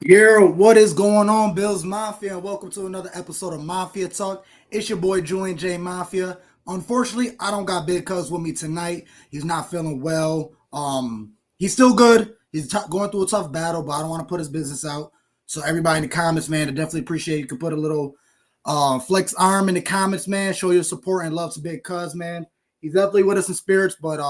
Yeah, what is going on, Bills Mafia? And welcome to another episode of Mafia Talk. It's your boy Julian J Mafia. Unfortunately, I don't got Big Cuz with me tonight. He's not feeling well. He's still good. He's going through a tough battle, but I don't want to put his business out. So everybody in the comments, man, I definitely appreciate you could put a little flex arm in the comments, man. Show your support and love to Big Cuz, man. He's definitely with us in spirits, but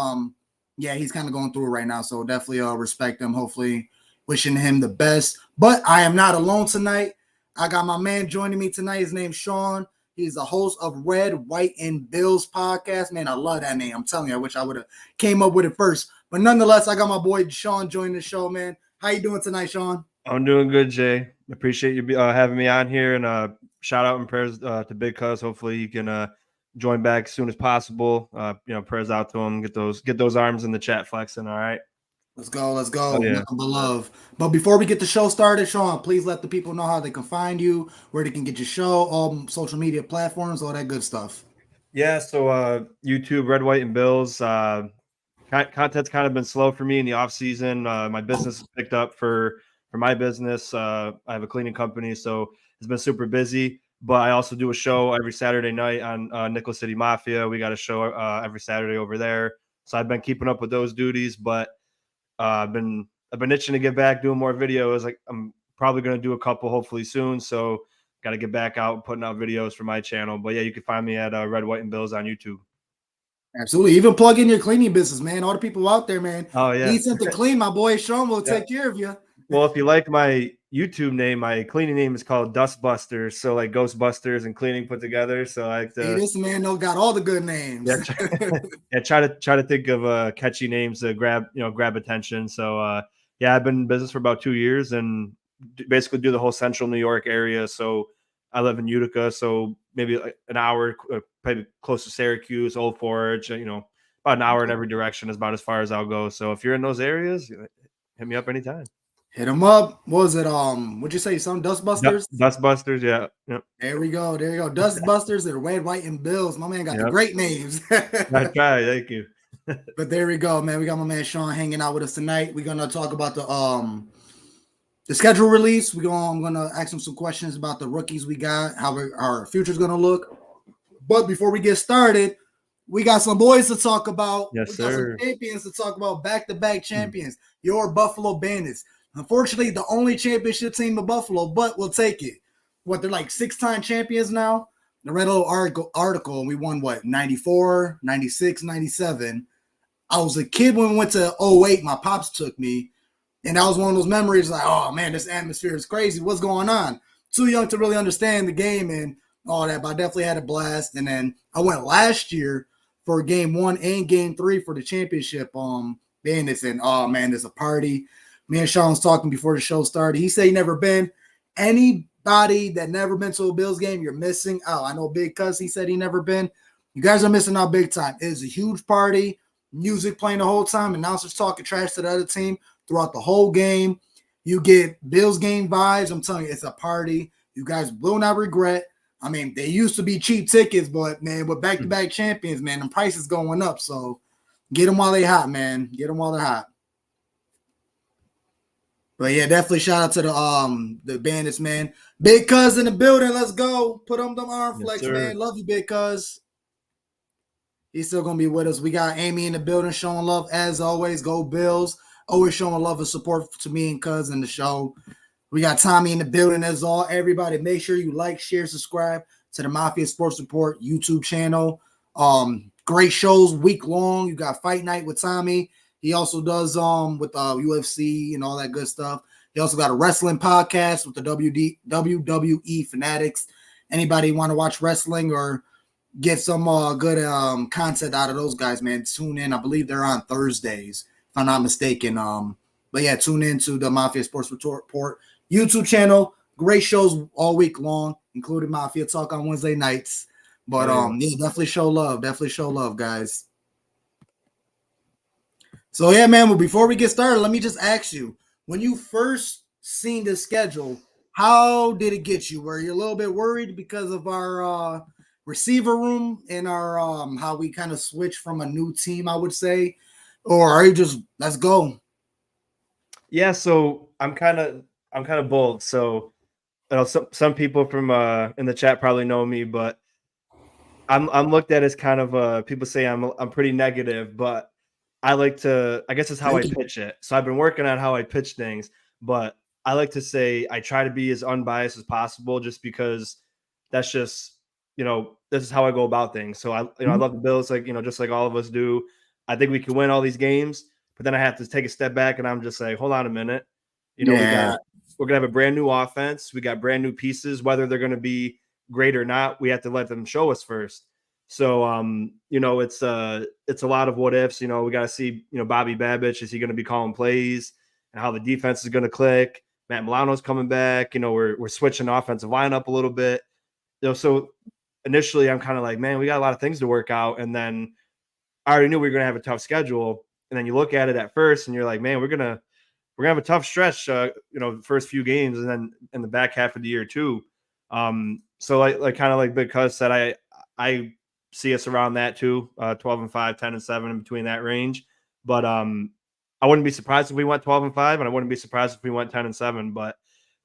yeah, he's kind of going through it right now. So definitely respect him. Hopefully wishing him the best. But I am not alone tonight. I got my man joining me tonight. His name's Shawn. He's the host of Red, White, and Bills podcast. Man, I love that name. I'm telling you, I wish I would have came up with it first. But nonetheless, I got my boy Shawn joining the show, man. How you doing tonight, Shawn? I'm doing good, Jay. Appreciate you having me on here, and shout out and prayers to Big Cuz. Hopefully, he can join back as soon as possible. Prayers out to him. Get those arms in the chat flexing. All right. Let's go. Let's Oh go. yeah. Nothing but love. But before we get the show started, Shawn, please let the people know how they can find you, where they can get your show, all social media platforms, all that good stuff. Yeah. So YouTube, Red, White, and Bills. Content's kind of been slow for me in the off season. My business has picked up for my business. I have a cleaning company, so it's been super busy. But I also do a show every Saturday night on Nickel City Mafia. We got a show every Saturday over there. So I've been keeping up with those duties, but I've been itching to get back doing more videos. Like I'm probably going to do a couple hopefully soon. So got to get back out putting out videos for my channel. But yeah, you can find me at Red, White, and Bills on YouTube. Absolutely. Even plug in your cleaning business, man. All the people out there, man. Oh yeah. Need something clean. My boy Shawn will Yeah. take care of you. Well, if you like my YouTube name, my cleaning name is called Dustbusters. So like Ghostbusters and cleaning put together. So I like Hey, to this man know got all the good names. yeah, try to think of catchy names to grab attention. So yeah, I've been in business for about 2 years and basically do the whole central New York area. So I live in Utica, so maybe like an hour, probably close to Syracuse, Old Forge. About an hour in every direction is about as far as I'll go. So if you're in those areas, hit me up anytime. Hit him up. What was it? What'd you say? Some Dustbusters? Dustbusters, yeah. Yep. There we go. There you go. Dustbusters and Red, White, and Bills. My man got the Yep. great names. I try. Thank you. But there we go, man. We got my man Shawn hanging out with us tonight. We're gonna talk about the schedule release. I'm gonna ask him some questions about the rookies we got, how our future's gonna look. But before we get started, we got some boys to talk about. Yes, We got sir. some champions to talk about, back-to-back champions. Your Buffalo Bandits. Unfortunately, the only championship team of Buffalo, but we'll take it. What, they're like 6-time champions now? I read a little article, and we won, 94, 96, 97. I was a kid when we went to 08. My pops took me, and that was one of those memories like, oh, man, this atmosphere is crazy. What's going on? Too young to really understand the game and all that, but I definitely had a blast. And then I went last year for game 1 and game 3 for the championship Bandits, and oh, man, there's a party. Me and Shawn was talking before the show started. He said he never been. Anybody that never been to a Bills game, you're missing out. I know Big Cuz, he said he never been. You guys are missing out big time. It is a huge party. Music playing the whole time. Announcers talking trash to the other team throughout the whole game. You get Bills game vibes. I'm telling you, it's a party. You guys will not regret. I mean, they used to be cheap tickets, but, man, with back-to-back champions, man, the prices going up. So get them while they hot, man. Get them while they're hot. But yeah, definitely shout out to the Bandits, man. Big Cuz in the building. Let's go. Put on them arm flex, Yes, man. Love you, Big Cuz. He's still gonna be with us. We got Amy in the building, showing love as always. Go Bills. Always showing love and support to me and Cuz in the show. We got Tommy in the building as all. Everybody, make sure you like, share, subscribe to the Mafia Sports Report YouTube channel. Great shows week long. You got Fight Night with Tommy. He also does with UFC and all that good stuff. He also got a wrestling podcast with the WWE Fanatics. Anybody want to watch wrestling or get some good content out of those guys, man, tune in. I believe they're on Thursdays, if I'm not mistaken. But yeah, tune in to the Mafia Sports Report YouTube channel. Great shows all week long, including Mafia Talk on Wednesday nights. But yeah, definitely show love. Definitely show love, guys. So yeah, man. Well, before we get started, let me just ask you: when you first seen the schedule, how did it get you? Were you a little bit worried because of our receiver room and our how we kind of switched from a new team, I would say, or are you just let's go? Yeah, so I'm kind of bold. So some people from in the chat probably know me, but I'm looked at as kind of people say I'm pretty negative, but I like to, I guess it's how I Thank you. pitch it. So I've been working on how I pitch things, but I like to say I try to be as unbiased as possible just because that's just, this is how I go about things. So I love the Bills, like, just like all of us do. I think we can win all these games, but then I have to take a step back and I'm just like, hold on a minute. Yeah. We're gonna have a brand new offense. We got brand new pieces, whether they're gonna be great or not, we have to let them show us first. So it's a lot of what ifs. We got to see, Bobby Babich, is he going to be calling plays and how the defense is going to click? Matt Milano's coming back. We're switching the offensive lineup a little bit. So initially I'm kind of like, man, we got a lot of things to work out. And then I already knew we were going to have a tough schedule. And then you look at it at first and you're like, man, we're gonna have a tough stretch, the first few games, and then in the back half of the year too. So like kind of like Big Cuz said, I see us around that too, 12-5, 10-7, in between that range. But I wouldn't be surprised if we went 12-5, and I wouldn't be surprised if we went 10-7. But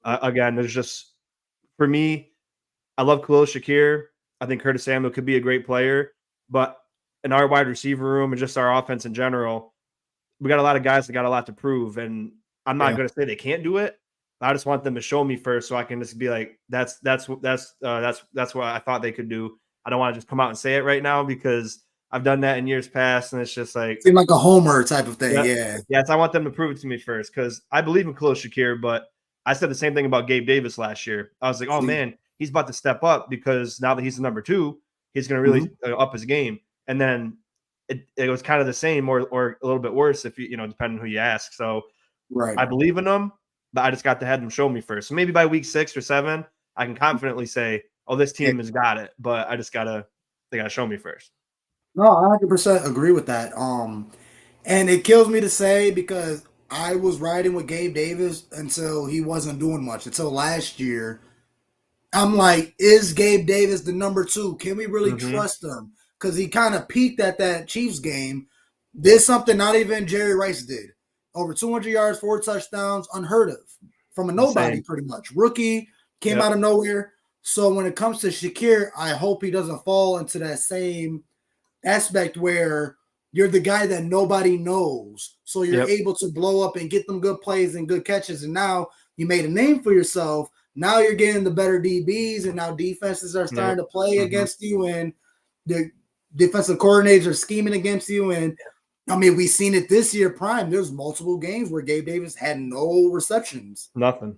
again, there's just, for me, I love Khalil Shakir. I think Curtis Samuel could be a great player, but in our wide receiver room and just our offense in general, we got a lot of guys that got a lot to prove, and I'm not going to say they can't do it. I just want them to show me first, so I can just be like, that's what I thought they could do. I don't want to just come out and say it right now because I've done that in years past, and it's just like, seem like a homer type of thing. Yeah. Yes, I want them to prove it to me first because I believe in Khalil Shakir, but I said the same thing about Gabe Davis last year. I was like, oh man, he's about to step up because now that he's the number 2, he's going to really up his game. And then it was kind of the same or a little bit worse if depending on who you ask. So right. I believe in them, but I just got to have them show me first. So maybe by week 6 or 7, I can confidently say, oh, this team has got it. But they got to show me first. No, I 100% agree with that. And it kills me to say because I was riding with Gabe Davis until he wasn't doing much until last year. I'm like, is Gabe Davis the number 2? Can we really trust him? Because he kind of peaked at that Chiefs game. Did something not even Jerry Rice did. Over 200 yards, 4 touchdowns, unheard of. From a nobody, pretty much. Rookie, came out of nowhere. So when it comes to Shakir, I hope he doesn't fall into that same aspect where you're the guy that nobody knows. So you're able to blow up and get them good plays and good catches. And now you made a name for yourself. Now you're getting the better DBs, and now defenses are starting to play against you, and the defensive coordinators are scheming against you. And I mean, we've seen it this year prime. There's multiple games where Gabe Davis had no receptions. Nothing.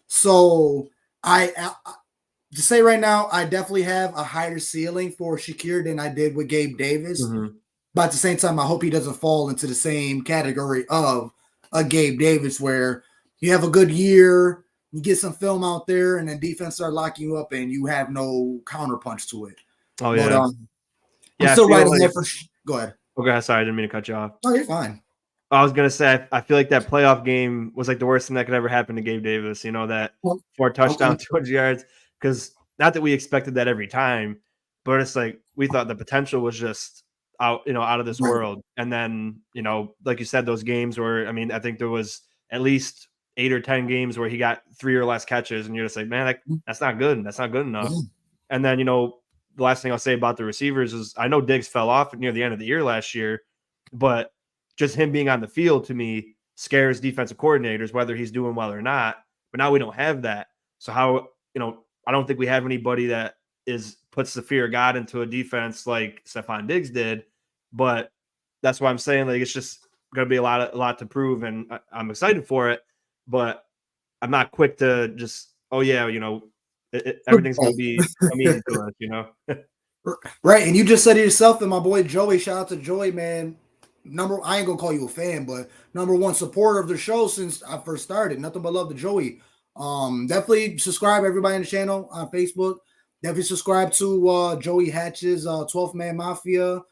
So to say right now, I definitely have a higher ceiling for Shakir than I did with Gabe Davis. But at the same time, I hope he doesn't fall into the same category of a Gabe Davis where you have a good year, you get some film out there, and then defense start locking you up, and you have no counterpunch to it. Oh, yeah. But, I'm still riding there for – go ahead. Okay, sorry, I didn't mean to cut you off. Oh, you're fine. I was going to say, I feel like that playoff game was like the worst thing that could ever happen to Gabe Davis, that 4 touchdowns, 200 yards, because not that we expected that every time, but it's like we thought the potential was just out of this world. And then, like you said, those games where, I mean, I think there was at least 8 or 10 games where he got 3 or less catches, and you're just like, man, that's not good. That's not good enough. And then, the last thing I'll say about the receivers is I know Diggs fell off near the end of the year last year, but just him being on the field to me scares defensive coordinators, whether he's doing well or not. But now we don't have that. So how, I don't think we have anybody that puts the fear of God into a defense like Stephon Diggs did. But that's why I'm saying, like, it's just going to be a lot to prove, and I'm excited for it. But I'm not quick to just, oh yeah, everything's going to be easy to us, Right, and you just said it yourself, and my boy Joey, shout out to Joey, man. I ain't gonna call you a fan, but number 1 supporter of the show since I first started. Nothing but love to Joey. Definitely subscribe, everybody in the channel on Facebook. Definitely subscribe to Joey Hatch's 12th Man Mafia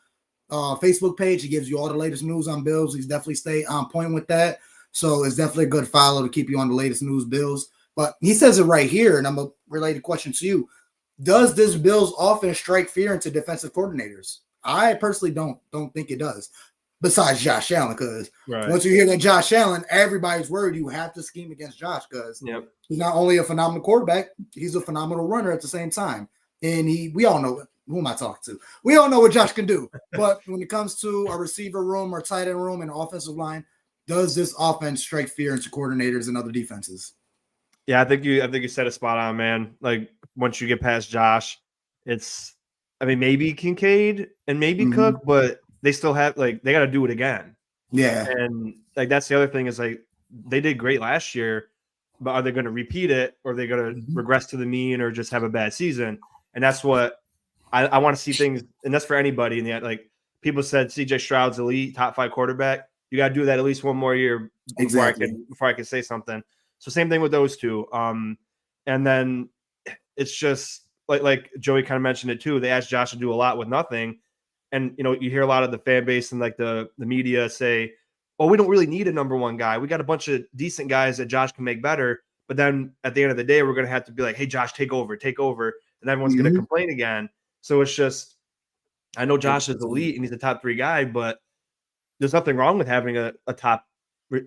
Facebook page. He gives you all the latest news on Bills. He's definitely stay on point with that. So it's definitely a good follow to keep you on the latest news Bills. But he says it right here, and I'm a related question to you. Does this Bills offense strike fear into defensive coordinators? I personally don't think it does. besides Josh Allen, because Right. once you hear that Josh Allen, everybody's worried you have to scheme against Josh because he's not only a phenomenal quarterback, he's a phenomenal runner at the same time. And we all know who am I talking to? We all know what Josh can do. But when it comes to a receiver room or tight end room and offensive line, does this offense strike fear into coordinators and other defenses? Yeah, I think you said it spot on, man. Like once you get past Josh, maybe Kincaid and maybe Cook, but they still have they got to do it again. Yeah. And that's the other thing is they did great last year, but are they going to repeat it or are they going to regress to the mean or just have a bad season? And that's what I want to see things. And that's for anybody in the people said CJ Stroud's elite top 5 quarterback. You got to do that at least one more year before I can say something. So same thing with those two. And then it's just like Joey kind of mentioned it too. They asked Josh to do a lot with nothing. And, you hear a lot of the fan base and the media say, well, we don't really need a number one guy. We got a bunch of decent guys that Josh can make better. But then at the end of the day, we're going to have to be like, hey, Josh, take over. And everyone's going to complain again. So it's just, I know Josh is elite and he's a top 3 guy, but there's nothing wrong with having a top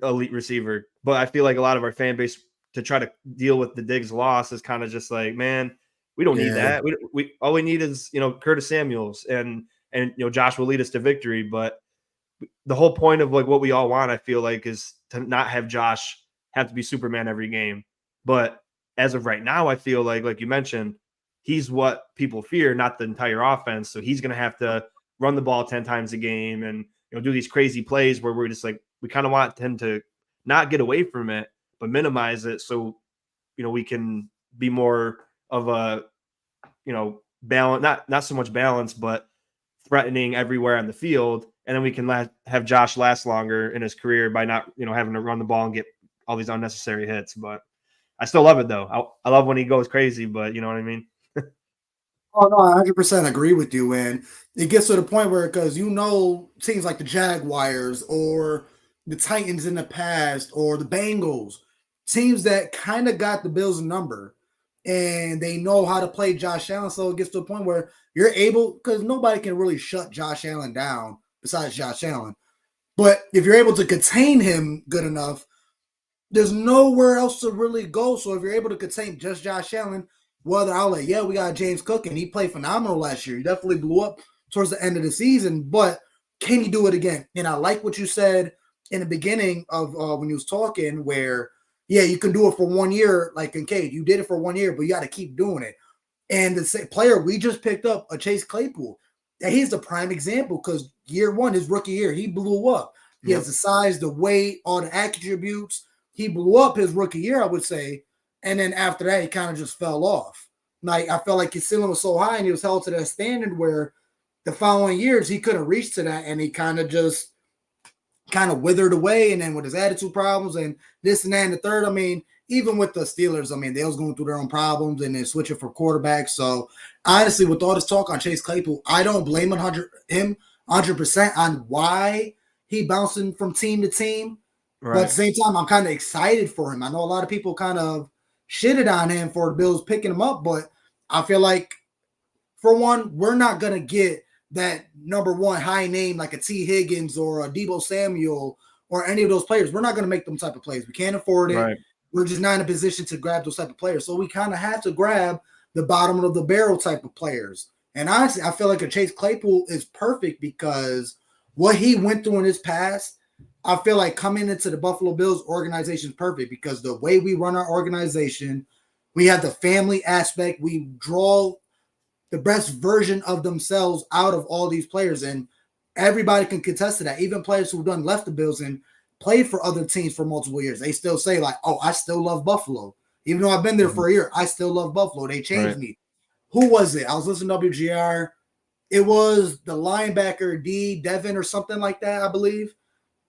elite receiver. But I feel like a lot of our fan base to try to deal with the Diggs loss is kind of just like, man, we don't need that. We all we need is, Curtis Samuels and Josh will lead us to victory. But the whole point of what we all want, I feel like, is to not have Josh have to be Superman every game. But as of right now, I feel like you mentioned, he's what people fear, not the entire offense. So he's going to have to run the ball 10 times a game and do these crazy plays where we're just we kind of want him to not get away from it, but minimize it. So, we can be more of a, balance, not so much balance, but threatening everywhere on the field. And then we can have Josh last longer in his career by not, having to run the ball and get all these unnecessary hits. But I still love it though. I love when he goes crazy, but you know what I mean? Oh, no, I 100% agree with you. And it gets to the point where, because teams like the Jaguars or the Titans in the past or the Bengals, teams that kind of got the Bills' number and they know how to play Josh Allen. So it gets to a point where you're able, because nobody can really shut Josh Allen down besides Josh Allen. But if you're able to contain him good enough, there's nowhere else to really go. So if you're able to contain just Josh Allen, whether we got James Cook and he played phenomenal last year. He definitely blew up towards the end of the season, but can he do it again? And I like what you said in the beginning of when you was talking where, you can do it for 1 year, like Kincaid. You did it for 1 year, but you got to keep doing it. And the player we just picked up, a Chase Claypool, and he's the prime example because year 1, his rookie year, he blew up. He has the size, the weight, all the attributes. He blew up his rookie year, I would say. And then after that, he kind of just fell off. I felt like his ceiling was so high and he was held to that standard where the following years he couldn't reach to that, and he kind of withered away. And then with his attitude problems and this and that and the third, even with the Steelers, they was going through their own problems and then switching for quarterbacks. So honestly, with all this talk on Chase Claypool, I don't blame him 100% on why he bouncing from team to team. Right. But at the same time, I'm kind of excited for him. I know a lot of people kind of shitted on him for the Bills picking him up, but I feel like, for one, we're not going to get that number one high name like a T. Higgins or a Deebo Samuel or any of those players. We're not going to make them type of plays. We can't afford it. Right. We're just not in a position to grab those type of players. So we kind of have to grab the bottom of the barrel type of players. And honestly, I feel like a Chase Claypool is perfect because what he went through in his past, I feel like coming into the Buffalo Bills organization is perfect because the way we run our organization, we have the family aspect. We draw the best version of themselves out of all these players, and everybody can contest to that. Even players who've done left the Bills and played for other teams for multiple years, they still say I still love Buffalo. Even though I've been there for a year, I still love Buffalo. They changed me. Who was it? I was listening to WGR. It was the linebacker, Devin or something like that, I believe.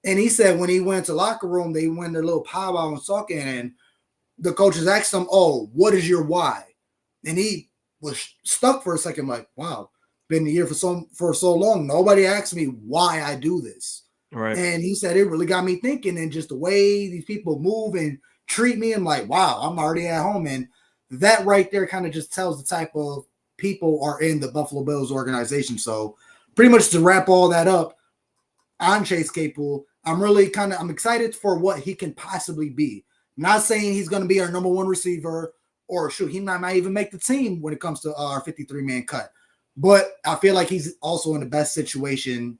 And he said when he went to locker room, they went to a little powwow and talking, and the coaches asked him, what is your why? And he was stuck for a second, wow, been in the year for so long. Nobody asked me why I do this. Right. And he said it really got me thinking, and just the way these people move and treat me, I'm like, wow, I'm already at home. And that right there kind of just tells the type of people are in the Buffalo Bills organization. So pretty much to wrap all that up, on Chase Claypool. I'm excited for what he can possibly be. Not saying he's going to be our number one receiver, or shoot, he might even make the team when it comes to our 53-man cut. But I feel like he's also in the best situation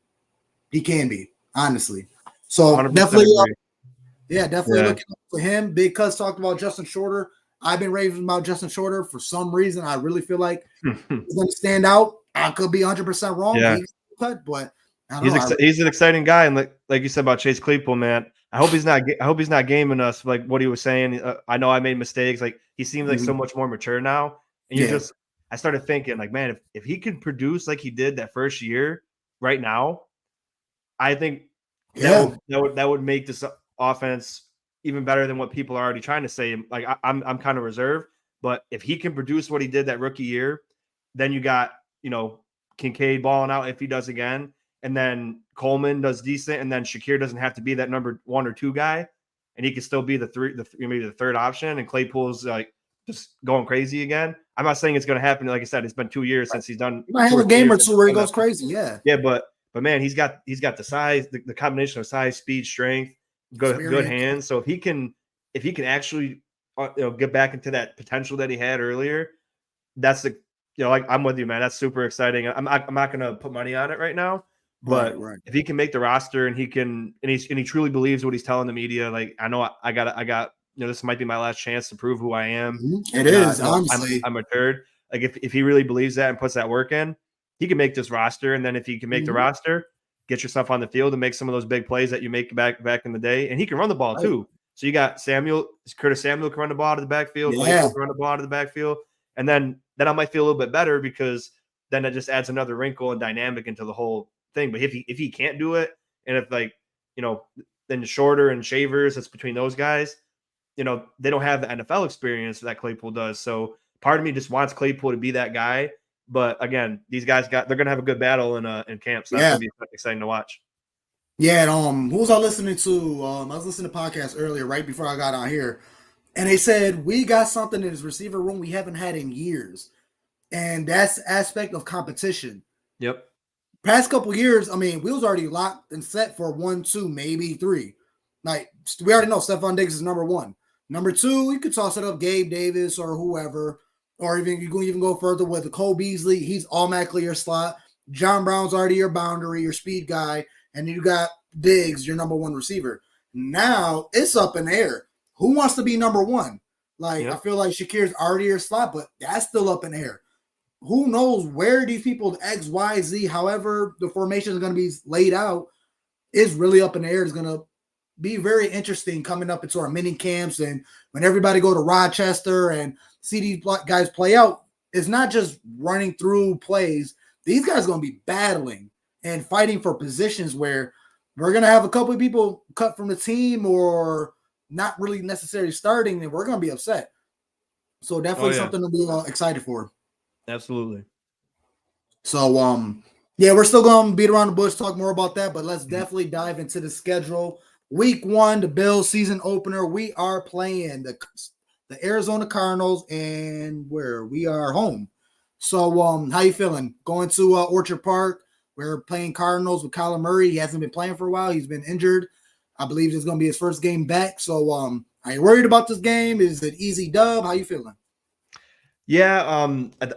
he can be, honestly. So 100% definitely, agree. definitely looking for him. Big Cuz talked about Justin Shorter. I've been raving about Justin Shorter for some reason. I really feel like he's going to stand out. I could be 100% wrong. Yeah. Cut, but I don't know. He's an exciting guy, and like you said about Chase Claypool, man. I hope he's not gaming us like what he was saying. I know I made mistakes. Like he seems like so much more mature now, and I started thinking like, man, if he could produce like he did that first year right now, I think that would make this offense even better than what people are already trying to say. Like I'm kind of reserved, but if he can produce what he did that rookie year, then you got Kincaid balling out if he does again. And then Coleman does decent, and then Shakir doesn't have to be that number 1 or 2 guy, and he can still be maybe the third option. And Claypool's like just going crazy again. I'm not saying it's going to happen. Like I said, it's been 2 years since he's done. He might have a game or two where he goes crazy. Yeah, but man, he's got the size, the combination of size, speed, strength, good hands. So if he can actually get back into that potential that he had earlier, that's like I'm with you, man. That's super exciting. I'm not going to put money on it right now. But if he can make the roster and he truly believes what he's telling the media, like I know I got this might be my last chance to prove who I am. It is honestly. I'm matured. Like if he really believes that and puts that work in, he can make this roster. And then if he can make the roster, get yourself on the field and make some of those big plays that you make back in the day, and he can run the ball too. So you got Curtis Samuel can run the ball out of the backfield, Claypool can run the ball out of the backfield, and then I might feel a little bit better because then it just adds another wrinkle and dynamic into the whole thing. But if he can't do it, and if then Shorter and Shavers, it's between those guys, they don't have the NFL experience that Claypool does. So part of me just wants Claypool to be that guy. But again, these guys they're gonna have a good battle in camp. So that's gonna be exciting to watch. Yeah, and who was I listening to? I was listening to podcasts earlier, right before I got on here, and they said we got something in this receiver room we haven't had in years, and that's the aspect of competition. Yep. Past couple years, I mean, we was already locked and set for 1, 2, maybe 3. Like we already know Stephon Diggs is number 1. Number 2, you could toss it up Gabe Davis or whoever, or even you can even go further with Cole Beasley. He's automatically your slot. John Brown's already your boundary, your speed guy, and you got Diggs, your number 1 receiver. Now it's up in the air. Who wants to be number 1? Like I feel like Shakir's already your slot, but that's still up in the air. Who knows where these people X, Y, Z, however the formation is going to be laid out, is really up in the air. It's going to be very interesting coming up into our mini camps, and when everybody go to Rochester and see these guys play out. It's not just running through plays. These guys are going to be battling and fighting for positions where we're going to have a couple of people cut from the team or not really necessarily starting, and we're going to be upset. So definitely something to be excited for. Absolutely. So, we're still going to beat around the bush, talk more about that, but let's definitely dive into the schedule. Week 1, the Bills season opener. We are playing the Arizona Cardinals, and we are home. So, how you feeling? Going to Orchard Park. We're playing Cardinals with Kyler Murray. He hasn't been playing for a while. He's been injured. I believe it's going to be his first game back. So, are you worried about this game? Is it easy dub? How you feeling? Yeah,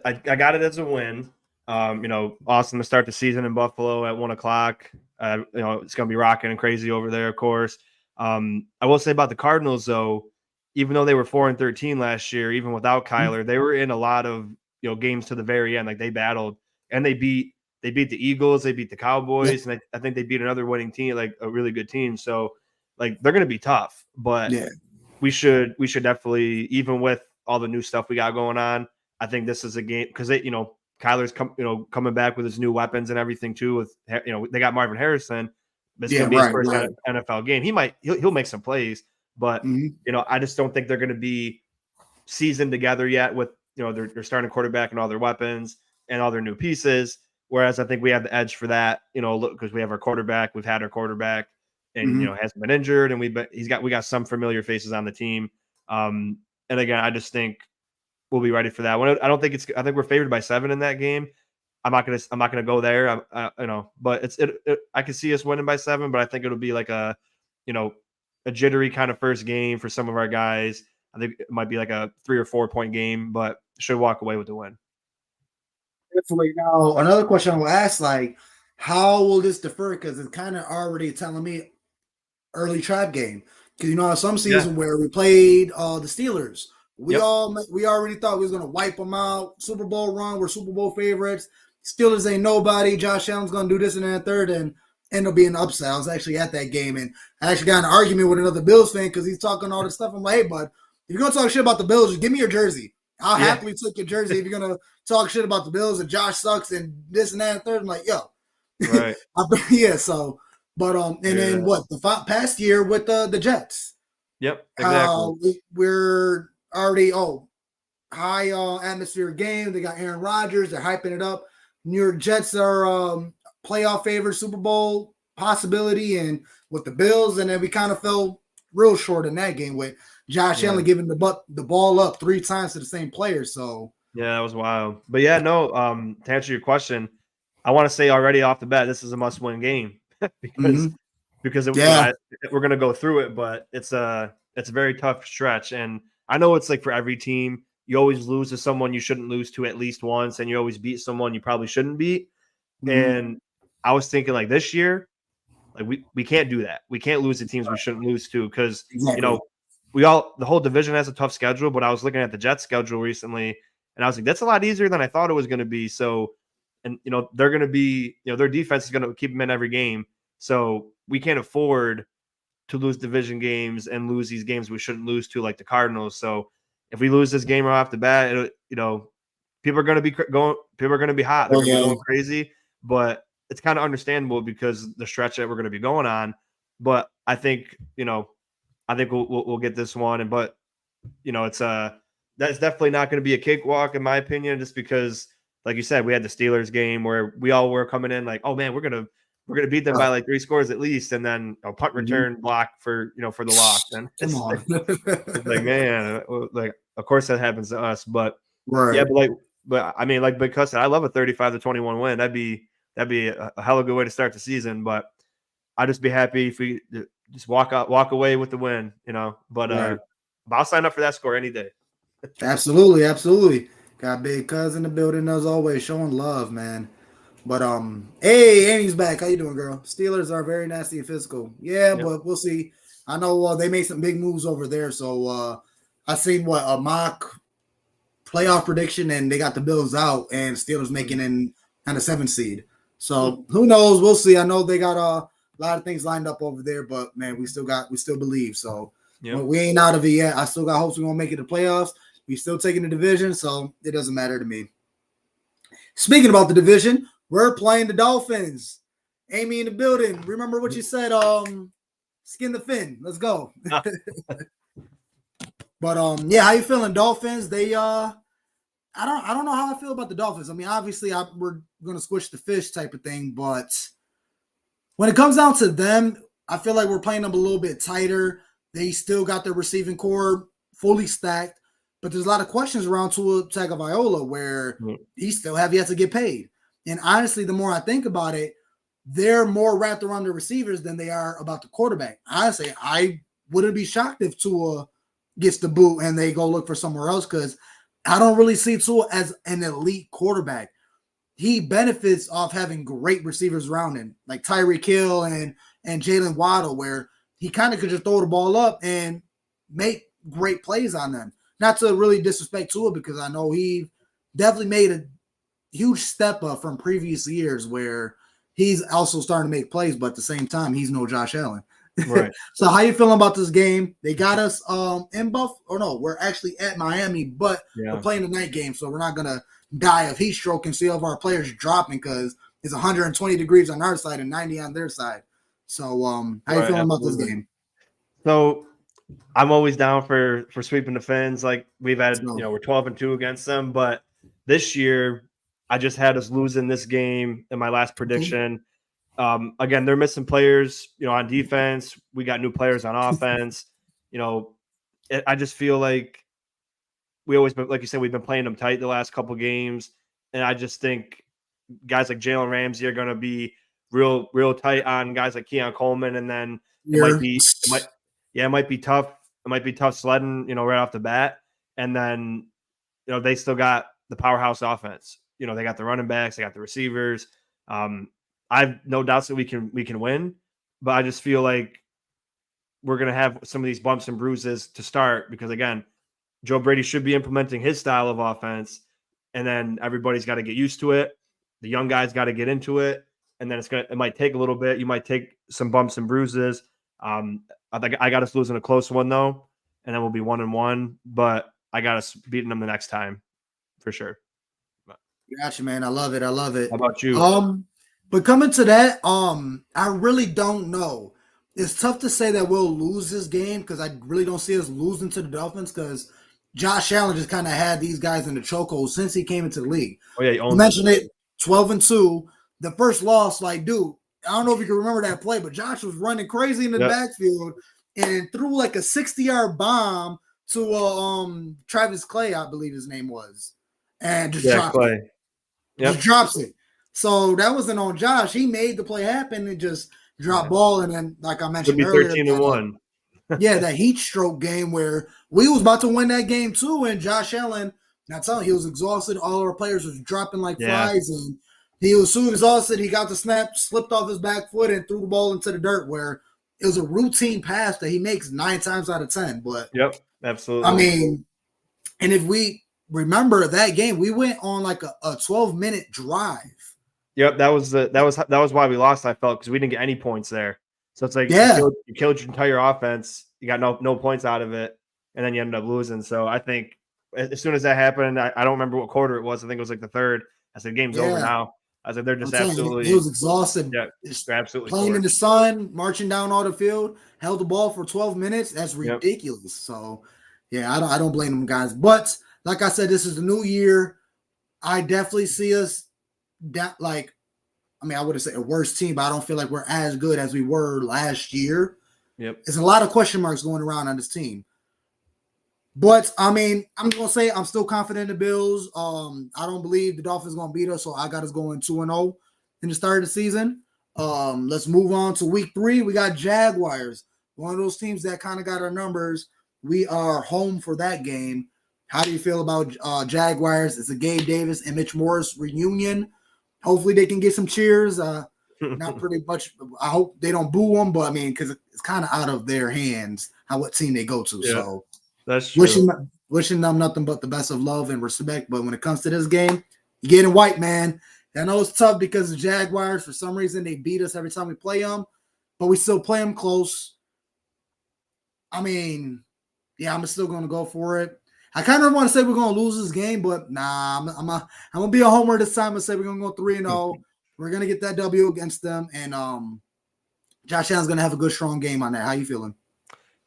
I got it as a win. Awesome to start the season in Buffalo at 1:00. It's going to be rocking and crazy over there, of course. I will say about the Cardinals, though, even though they were 4-13 last year, even without Kyler, they were in a lot of games to the very end. Like they battled and they beat the Eagles, they beat the Cowboys, and I think they beat another winning team, like a really good team. So like they're going to be tough, but we should definitely, even with all the new stuff we got going on, I think this is a game because Kyler's coming back with his new weapons and everything too. With they got Marvin Harrison. It's going to be his first NFL game. He'll make some plays, but I just don't think they're going to be seasoned together yet with their starting quarterback and all their weapons and all their new pieces. Whereas I think we have the edge for that, because we have our quarterback. We've had our quarterback, and hasn't been injured, and we got some familiar faces on the team. And again, I just think we'll be ready for that one. I think we're favored by 7 in that game. I'm not gonna go there. But I can see us winning by 7, but I think it'll be like a a jittery kind of first game for some of our guys. I think it might be like a 3 or 4 point game, but should walk away with the win. Definitely. Now, another question I will ask, like, how will this defer? Because it's kind of already telling me early trap game. Because some Yeah. season where we played the Steelers, we Yep. already thought we was gonna wipe them out. Super Bowl run, we're Super Bowl favorites. Steelers ain't nobody. Josh Allen's gonna do this and that third, and end up being an upset. I was actually at that game, and I actually got in an argument with another Bills fan because he's talking all this stuff. I'm like, hey, bud, if you're gonna talk shit about the Bills, just give me your jersey. I'll Yeah. happily take your jersey if you're gonna talk shit about the Bills and Josh sucks and this and that and third. I'm like, yo, Right. yeah. So, but and then Yeah. what the past year with the Jets, Yep. Exactly. we're already high atmosphere game. They got Aaron Rodgers. They're hyping it up. New York Jets are playoff favorite, Super Bowl possibility, and with the Bills, and then we kind of fell real short in that game with Josh Yeah. Allen giving the ball up 3 times to the same player. So Yeah, that was wild. But yeah, no, to answer your question, I want to say already off the bat, this is a must-win game because mhm. Yeah, we're gonna go through it, but it's a very tough stretch, and I know it's like for every team, you always lose to someone you shouldn't lose to at least once, and you always beat someone you probably shouldn't beat. mhm. And I was thinking like this year, like we can't do that. We can't lose to teams we shouldn't lose to because Exactly. the whole division has a tough schedule. But I was looking at the Jets schedule recently, and I was like, that's a lot easier than I thought it was going to be. So, and they're going to be, their defense is going to keep them in every game. So we can't afford to lose division games and lose these games we shouldn't lose to, like the Cardinals. So if we lose this game right off the bat, people are going to be going, people are going to be hot. They're Oh going to be yeah, going crazy. But it's kind of understandable because the stretch that we're going to be going on. But I think we'll get this one. But it's that's definitely not going to be a cakewalk in my opinion, just because, like you said, we had the Steelers game where we all were coming in like, oh man, we're gonna beat them by right. like 3 scores at least, and then a punt Mhm. return block for for the loss. And Come on. it's like, man, like of course that happens to us, but yeah, Right. but I mean, like because I love a 35-21 win. That'd be a hell of a good way to start the season. But I'd just be happy if we just walk away with the win, But Right. I'll sign up for that score any day. Absolutely, absolutely. Got Big Cuz in the building as always, showing love, man. But hey, Amy's back. How you doing, girl? Steelers are very nasty and physical. Yeah, Yep. but we'll see. I know they made some big moves over there. So I seen what a mock playoff prediction, and they got the Bills out, and Steelers making in kind of 7th seed. So who knows? We'll see. I know they got a lot of things lined up over there, but man, we still believe. So Yep. we ain't out of it yet. I still got hopes we're gonna make it to playoffs. We still taking the division, so it doesn't matter to me. Speaking about the division, we're playing the Dolphins. Amy in the building. Remember what you said? Skin the fin. Let's go. But yeah, how you feeling, Dolphins? They I don't know how I feel about the Dolphins. I mean, obviously, we're gonna squish the fish type of thing, but when it comes down to them, I feel like we're playing them a little bit tighter. They still got their receiving core fully stacked, but there's a lot of questions around Tua Tagovailoa where he still have yet to get paid. And honestly, the more I think about it, they're more wrapped around the receivers than they are about the quarterback. Honestly, I wouldn't be shocked if Tua gets the boot and they go look for somewhere else because I don't really see Tua as an elite quarterback. He benefits off having great receivers around him, like Tyreek Hill and Jalen Waddle, where he kind of could just throw the ball up and make great plays on them. Not to really disrespect Tua, because I know he definitely made a huge step up from previous years where he's also starting to make plays, but at the same time, he's no Josh Allen. Right. So how you feeling about this game? They got us in Buff, or no, we're actually at Miami, but we're Yeah. playing the night game, so we're not gonna die of heat stroke and see all of our players dropping because it's 120 degrees on our side and 90 on their side. So how you Right. feeling about this Absolutely. game? So I'm always down for sweeping the Fins. Like we've had, So, we're 12-2 against them, but this year I just had us losing this game in my last okay. prediction. Again, they're missing players, on defense. We got new players on offense. I just feel like we always been, like you said, we've been playing them tight the last couple games, and I just think guys like Jalen Ramsey are going to be real tight on guys like Keon Coleman, and then it might be tough. It might be tough sledding, right off the bat, and then they still got the powerhouse offense. They got the running backs, they got the receivers. I've no doubts that we can win, but I just feel like we're going to have some of these bumps and bruises to start because, again, Joe Brady should be implementing his style of offense, and then everybody's got to get used to it. The young guys got to get into it, and then it might take a little bit. You might take some bumps and bruises. I think I got us losing a close one though, and then we'll be 1-1. But I got us beating them the next time for sure. Gotcha, man. I love it. How about you? But coming to that, I really don't know. It's tough to say that we'll lose this game because I really don't see us losing to the Dolphins because Josh Allen just kind of had these guys in the chokehold since he came into the league. Oh yeah, you mentioned it. 12-2. The first loss, dude, I don't know if you can remember that play, but Josh was running crazy in the backfield and threw like a 60-yard bomb to Travis Clay, I believe his name was, and just dropped it. Just drops it. So that wasn't on Josh. He made the play happen and just dropped ball. And then, like I mentioned earlier, 13-1. That heat stroke game where we was about to win that game too, and Josh Allen, not telling he was exhausted. All our players was dropping like flies, and he was so exhausted. He got the snap, slipped off his back foot, and threw the ball into the dirt. Where it was a routine pass that he makes 9 times out of 10. But absolutely. I mean, and if we remember that game, we went on like a 12-minute drive. Yep, that was why we lost. I felt because we didn't get any points there. So it's like you killed your entire offense. You got no points out of it, and then you ended up losing. So I think as soon as that happened, I don't remember what quarter it was. I think it was like the third. I said, "Game's over now." I said, "They're just absolutely." He was exhausted. Yeah, they're absolutely playing in the sun, marching down all the field, held the ball for 12 minutes. That's ridiculous. Yep. So, I don't blame them guys. But like I said, this is a new year. I definitely see us I wouldn't say a worse team, but I don't feel like we're as good as we were last year. Yep. There's a lot of question marks going around on this team. But, I'm going to say I'm still confident in the Bills. I don't believe the Dolphins are going to beat us, so I got us going 2-0 in the start of the season. Let's move on to week 3. We got Jaguars, one of those teams that kind of got our numbers. We are home for that game. How do you feel about Jaguars? It's a Gabe Davis and Mitch Morris reunion. Hopefully they can get some cheers. Not pretty much. I hope they don't boo them, but because it's kind of out of their hands what team they go to. Yeah, so that's true. Wishing them nothing but the best of love and respect. But when it comes to this game, you're getting white, man. I know it's tough because the Jaguars, for some reason, they beat us every time we play them, but we still play them close. I'm still going to go for it. I kind of want to say we're going to lose this game, but nah, I'm going to be a homer this time and say we're going to go 3-0. We're going to get that W against them, and Josh Allen's going to have a good, strong game on that. How you feeling?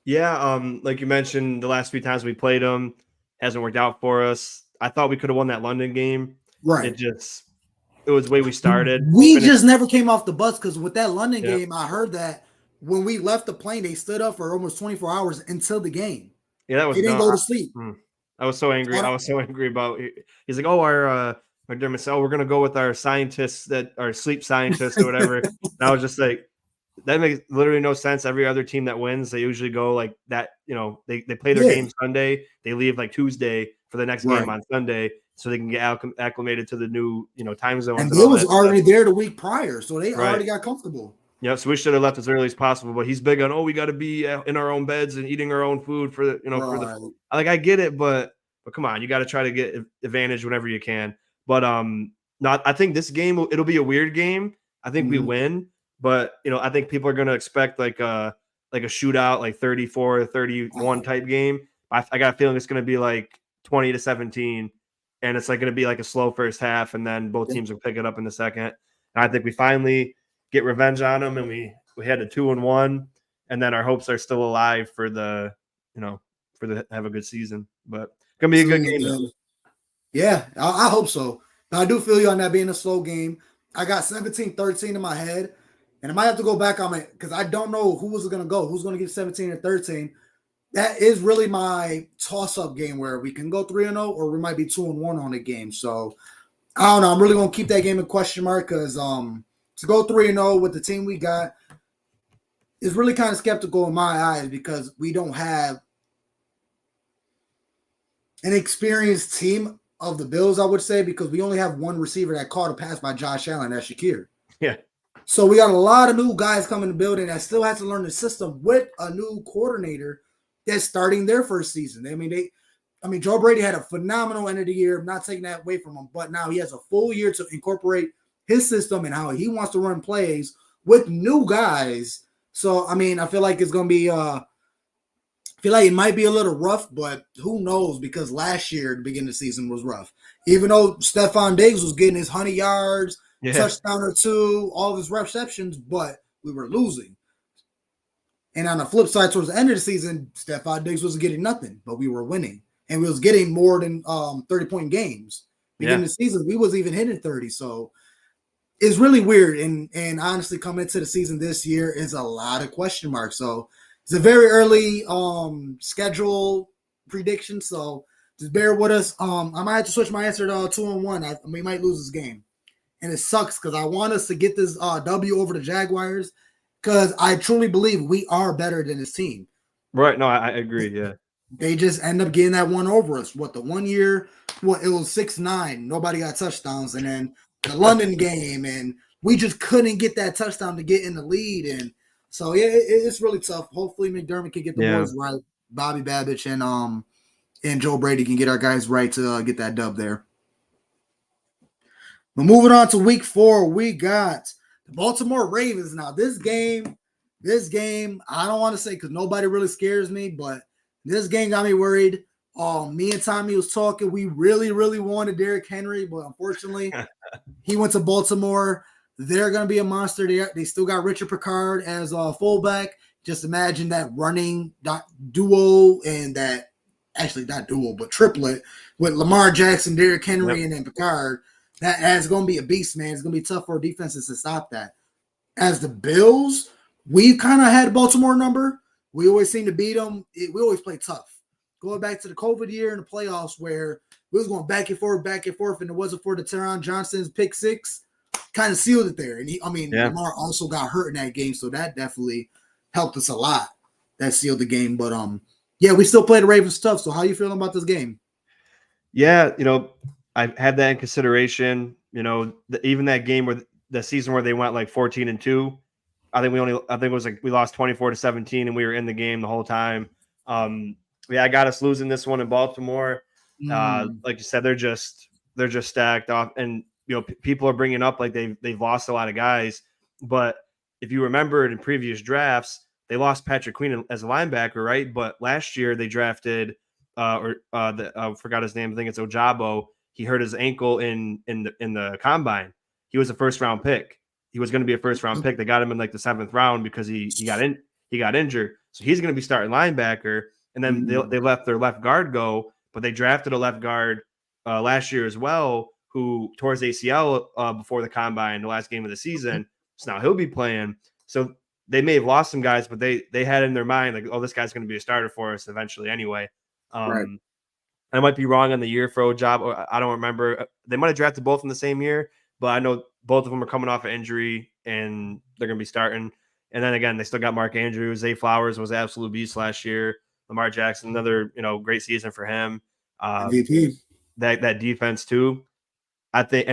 Yeah, like you mentioned, the last few times we played them hasn't worked out for us. I thought we could have won that London game. Right. It was the way we started. We just never came off the bus because with that London game, I heard that when we left the plane, they stood up for almost 24 hours until the game. Yeah, that was they didn't go to sleep. I was so angry. I was so angry about it. He's like, our McDermott said, we're going to go with our scientists that are sleep scientists or whatever. And I was just like, that makes literally no sense. Every other team that wins, they usually go like that. They play their game Sunday. They leave like Tuesday for the next game on Sunday so they can get acclimated to the new, time zone. And they was already there the week prior, so they already got comfortable. Yeah, so we should have left as early as possible. But he's big on, we got to be in our own beds and eating our own food for the. I get it, but come on, you got to try to get advantage whenever you can. But I think this game it'll be a weird game. I think we win, but I think people are going to expect like a shootout, like 34-31 type game. I got a feeling it's going to be like 20-17, and it's like going to be like a slow first half, and then both teams will pick it up in the second. And I think we finally get revenge on them, and we had a 2-1, and then our hopes are still alive for the have a good season. But it's gonna be a good game. Though. Yeah, I hope so. But I do feel you on that being a slow game. I got 17-13 in my head, and I might have to go back on it because I don't know who was going to go. Who's going to get 17 or 13? That is really my toss-up game where we can go 3-0 or we might be 2-1 on the game. So I don't know. I'm really gonna keep that game a question mark because to go 3-0 with the team we got is really kind of skeptical in my eyes because we don't have an experienced team of the Bills, I would say, because we only have one receiver that caught a pass by Josh Allen, that's Shakir. Yeah. So we got a lot of new guys coming to the building that still has to learn the system with a new coordinator that's starting their first season. I mean, Joe Brady had a phenomenal end of the year. I'm not taking that away from him, but now he has a full year to incorporate his system and how he wants to run plays with new guys. So I mean, I feel like it's gonna be I feel like it might be a little rough, but who knows? Because last year, the beginning of the season was rough. Even though Stephon Diggs was getting his 100 yards, Yeah. touchdown or two, all of his receptions, but we were losing. And on the flip side, towards the end of the season, Stephon Diggs was getting nothing, but we were winning. And we was getting more than 30-point games. Beginning Yeah. of the season, we was even hitting 30. So it's really weird. And honestly, coming into the season this year is a lot of question marks. So it's a very early schedule prediction. So just bear with us. I might have to switch my answer to 2-1. We might lose this game. And it sucks because I want us to get this W over the Jaguars because I truly believe we are better than this team. Right. No, I agree. Yeah. They just end up getting that one over us. What, the 1 year? What, it was 6-9. Nobody got touchdowns. And then the London game, and we just couldn't get that touchdown to get in the lead. And so yeah, it's really tough. Hopefully McDermott can get the Yeah. boys right. Bobby Babich and Joe Brady can get our guys right to get that dub there. But moving on to week 4, we got the Baltimore Ravens. Now, this game, I don't want to say because nobody really scares me, but this game got me worried. Me and Tommy was talking. We really, really wanted Derrick Henry, but unfortunately, he went to Baltimore. They're going to be a monster. They still got Richard Picard as a fullback. Just imagine that running duo and that, actually not duo, but triplet with Lamar Jackson, Derrick Henry, Yep. and then Picard. That's going to be a beast, man. It's going to be tough for defenses to stop that. As the Bills, we kind of had Baltimore number. We always seem to beat them. We always play tough. Going back to the COVID year in the playoffs where we was going back and forth, and it wasn't for the Teron Johnson's pick 6, kind of sealed it there. And Yeah. Lamar also got hurt in that game, so that definitely helped us a lot. That sealed the game. But yeah, we still play the Ravens tough. So how you feeling about this game? Yeah. I had that in consideration. Even that game where the season where they went like 14-2, I think it was like we lost 24-17 and we were in the game the whole time. Yeah, I got us losing this one in Baltimore. Like you said, they're just stacked off, and people are bringing up like they've lost a lot of guys. But if you remember in previous drafts, they lost Patrick Queen as a linebacker, right? But last year they drafted I forgot his name. I think it's Ojabo. He hurt his ankle in the combine. He was a first round pick. He was going to be a first round pick. They got him in like the 7th round because he got injured. So he's going to be starting linebacker. And then they let their left guard go, but they drafted a left guard last year as well, who tore his ACL before the combine, the last game of the season. So now he'll be playing. So they may have lost some guys, but they had in their mind like, oh, this guy's going to be a starter for us eventually anyway. Right. I might be wrong on the year for Ojabo. I don't remember. They might have drafted both in the same year, but I know both of them are coming off of injury and they're going to be starting. And then again, they still got Mark Andrews. Zay Flowers was an absolute beast last year. Lamar Jackson, another great season for him. MVP. That defense too. I think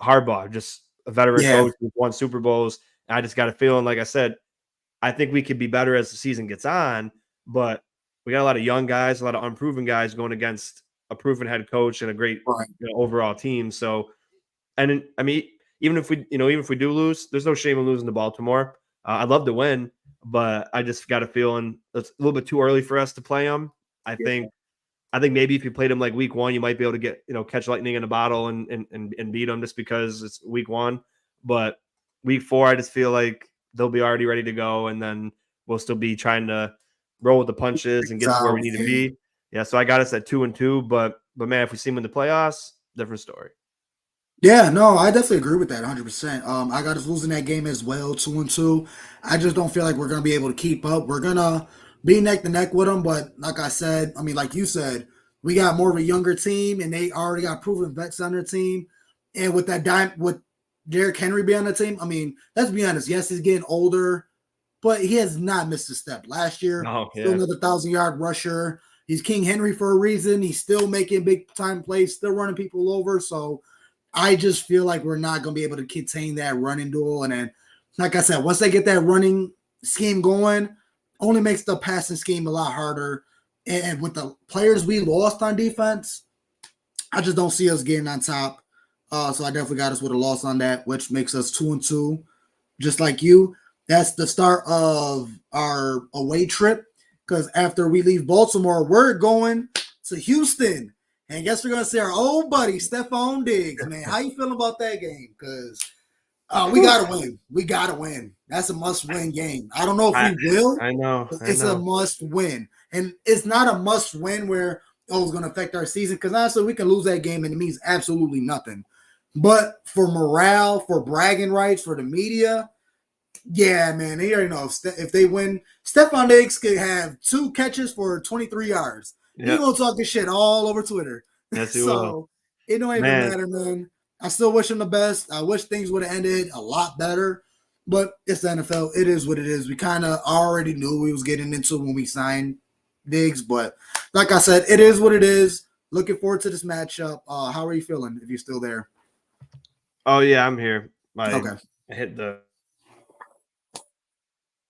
Harbaugh, just a veteran coach who won Super Bowls. And I just got a feeling, like I said, I think we could be better as the season gets on, but we got a lot of young guys, a lot of unproven guys going against a proven head coach and a great overall team. So, and I mean, even if we do lose, there's no shame in losing to Baltimore. I'd love to win, but I just got a feeling it's a little bit too early for us to play them. I think maybe if you played them like week 1, you might be able to get catch lightning in a bottle and beat them just because it's week 1. But week 4, I just feel like they'll be already ready to go, and then we'll still be trying to roll with the punches and get to where we need to be. Yeah, so I got us at 2-2, but man, if we see them in the playoffs, different story. Yeah, no, I definitely agree with that 100%. I got us losing that game as well, 2-2. I just don't feel like we're going to be able to keep up. We're going to be neck to neck with them, but like I said, I mean, like you said, we got more of a younger team, and they already got proven vets on their team. And with with Derrick Henry being on the team, I mean, let's be honest. Yes, he's getting older, but he has not missed a step. Last year, Oh, still yeah. another 1,000-yard rusher. He's King Henry for a reason. He's still making big time plays, still running people over. So I just feel like we're not going to be able to contain that running duel. And then, like I said, once they get that running scheme going, only makes the passing scheme a lot harder. And with the players we lost on defense, I just don't see us getting on top. So I definitely got us with a loss on that, which makes us 2-2, just like you. That's the start of our away trip because after we leave Baltimore, we're going to Houston. And guess we're gonna see our old buddy Stephon Diggs, man. How you feeling about that game? Because we gotta win. We gotta win. That's a must-win game. I don't know if I, we will, I know. but I it's a know. must-win, and it's not a must-win where it's gonna affect our season. Because honestly, we can lose that game and it means absolutely nothing. But for morale, for bragging rights, for the media, yeah, man, they already know if they win, Stephon Diggs could have 2 catches for 23 yards. He Yep. gonna talk his shit all over Twitter. Yes, he will. So it don't even Man, matter, man. I still wish him the best. I wish things would have ended a lot better, but it's the NFL. It is what it is. We kind of already knew we was getting into when we signed Diggs, but like I said, it is what it is. Looking forward to this matchup. How are you feeling if you're still there? oh yeah, I'm here. Okay. I hit the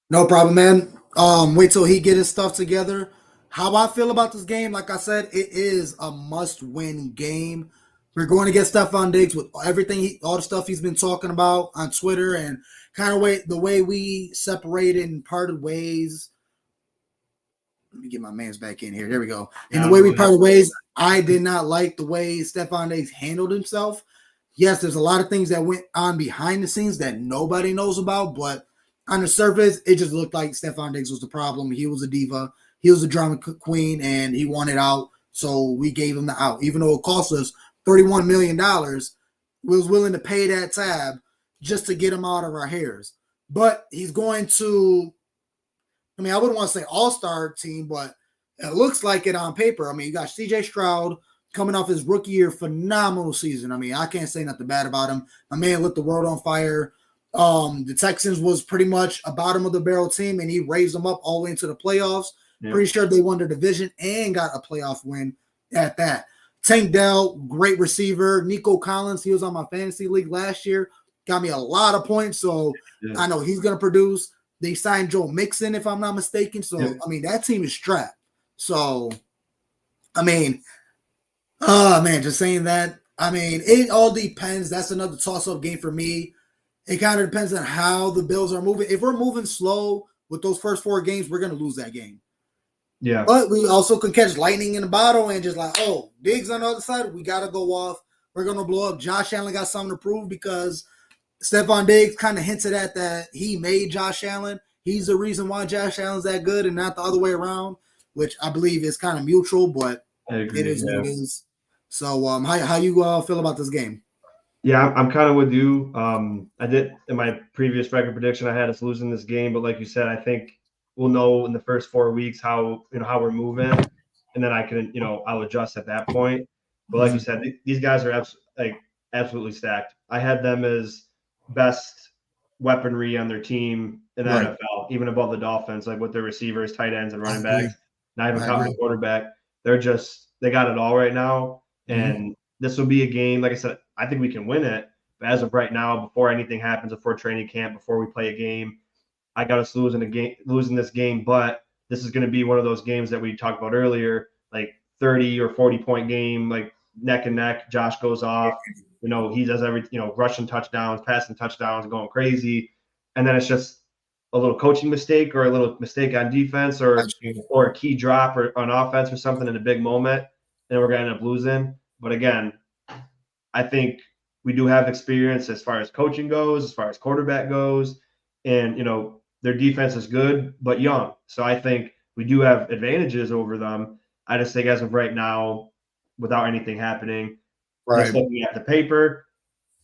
No problem, man. Wait till he get his stuff together. How I feel about this game, like I said, it is a must-win game. We're going to get Stephon Diggs with everything, all the stuff he's been talking about on Twitter, and kind of the way we separated and parted ways. Let me get my man's back in here. There we go. And the yeah, way we go ahead. parted ways, I did not like the way Stephon Diggs handled himself. Yes, there's a lot of things that went on behind the scenes that nobody knows about, but on the surface, it just looked like Stephon Diggs was the problem. He was a diva. He was a drama queen, and he wanted out. So we gave him the out. Even though it cost us $31 million, we was willing to pay that tab just to get him out of our hairs. But he's going to, I mean, I wouldn't want to say all-star team, but it looks like it on paper. I mean, you got CJ Stroud coming off his rookie year, phenomenal season. I mean, I can't say nothing bad about him. My man lit the world on fire. The Texans was pretty much a bottom of the barrel team, and he raised them up all the way into the playoffs. Yeah. Pretty sure they won their division and got a playoff win at that. Tank Dell, great receiver. Nico Collins, he was on my fantasy league last year, got me a lot of points, so Yeah. I know he's going to produce. They signed Joe Mixon, if I'm not mistaken. So, Yeah. I mean, that team is strapped. So, I mean, oh, man, just saying that. I mean, it all depends. That's another toss-up game for me. It kind of depends on how the Bills are moving. If we're moving slow with those first 4 games, we're going to lose that game. Yeah. But we also can catch lightning in a bottle and just like, oh, Diggs on the other side, we got to go off. We're going to blow up. Josh Allen got something to prove because Stephon Diggs kind of hinted at that he made Josh Allen. He's the reason why Josh Allen's that good and not the other way around, which I believe is kind of mutual, but I agree. it is Yeah. what it is. So, how you feel about this game? Yeah, I'm kind of with you. I did in my previous record prediction, I had us losing this game, but like you said, I think we'll know in the first 4 weeks how how we're moving, and then I can I'll adjust at that point. But like you said, these guys are absolutely stacked. I had them as best weaponry on their team in the Right. NFL, even above the Dolphins, like with their receivers, tight ends, and running agree. backs. Not even I counting the agree. quarterback. They got it all right now, and this will be a game. Like I said, I think we can win it. But as of right now, before anything happens, before training camp, before we play a game, I got us losing this game. But this is going to be one of those games that we talked about earlier, like 30 or 40-point game, like neck and neck. Josh goes off. He does rushing touchdowns, passing touchdowns, going crazy. And then it's just a little coaching mistake or a little mistake on defense or a key drop or on offense or something in a big moment, and we're going to end up losing. But again, I think we do have experience as far as coaching goes, as far as quarterback goes, and their defense is good but young. So I think we do have advantages over them. I just think as of right now, without anything happening, just looking at the paper,